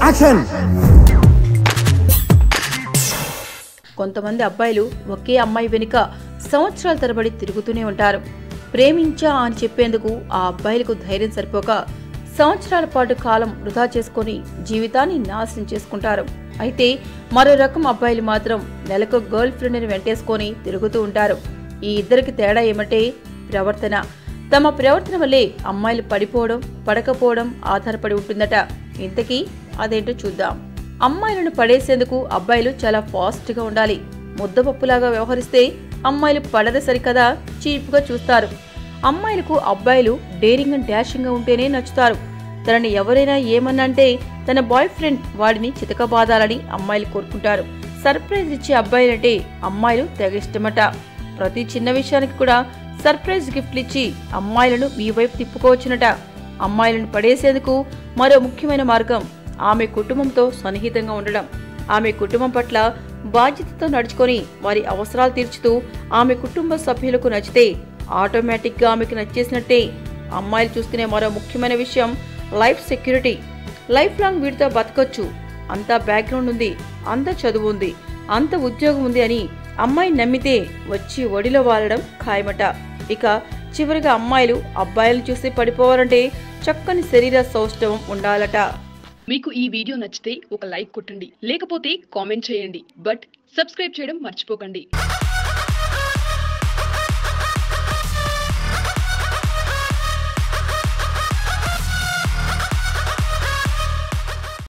Action. కొంతమంది అబ్బాయిలు ఒకే అమ్మాయి వెనుక సంవత్సరాల తరబడి తిరుగుతూనే ఉంటారు. ప్రేమించా అని చెప్పేందుకు ఆ అబ్బాయిలకు ధైర్యం సరిపోక సంవత్సరాల పాటు కాలం వృధా చేసుకుని జీవితాన్ని నాశనం చేసుకుంటారు. అయితే మరో రకం అబ్బాయిలు మాత్రం నెలకు గర్ల్ ఫ్రెండ్ని వెంటేసుకొని తిరుగుతూ ఉంటారు. ఈ ఇద్దరికి తేడా ఏమంటే ప్రవర్తన. తమ ప్రవర్తన వల్లే అమ్మాయిలు పడిపోవడం పడకపోవడం ఆధారపడి ఉంటుందట. ఇంతకీ అదేంటో చూద్దాం. అమ్మాయిలను పడేసేందుకు అబ్బాయిలు చాలా ఫాస్ట్ గా ఉండాలి. ముద్దపప్పులాగా వ్యవహరిస్తే అమ్మాయిలు పడద సరికదా చీప్గా చూస్తారు. అమ్మాయిలకు అబ్బాయిలు డేరింగ్ అండ్ డాషింగ్ గా ఉంటేనే నచ్చుతారు. తనని ఎవరైనా ఏమన్నంటే తన బాయ్ ఫ్రెండ్ వాడిని చితకబాదాలని అమ్మాయిలు కోరుకుంటారు. సర్ప్రైజ్ ఇచ్చే అబ్బాయిలంటే అమ్మాయిలు తెగ ఇష్టమట. ప్రతి చిన్న విషయానికి కూడా సర్ప్రైజ్ గిఫ్ట్లు ఇచ్చి అమ్మాయిలను మీ వైపు తిప్పుకోవచ్చునట. అమ్మాయిలను పడేసేందుకు మరో ముఖ్యమైన మార్గం ఆమె కుటుంబంతో సన్నిహితంగా ఉండడం. ఆమె కుటుంబం పట్ల బాధ్యతతో నడుచుకొని వారి అవసరాలు తీర్చుతూ ఆమె కుటుంబ సభ్యులకు నచ్చితే ఆటోమేటిక్ గా ఆమెకు నచ్చేసినట్టే. అమ్మాయిలు చూస్తున్న మరో ముఖ్యమైన విషయం లైఫ్ సెక్యూరిటీ. లైఫ్ లాంగ్ వీడితో బతకొచ్చు, అంత బ్యాక్గ్రౌండ్ ఉంది, అంత చదువు ఉంది, అంత ఉద్యోగం ఉంది అని అమ్మాయి నమ్మితే వచ్చి ఒడిలో వాలడం ఖాయమట. ఇక చివరిగా అమ్మాయిలు అబ్బాయిలను చూసి పడిపోవాలంటే చక్కని శరీర సౌష్ఠవం ఉండాలట. మీకు ఈ వీడియో నచ్చితే ఒక లైక్ కొట్టండి, లేకపోతే కామెంట్ చేయండి. బట్ సబ్స్క్రైబ్ చేయడం మర్చిపోకండి.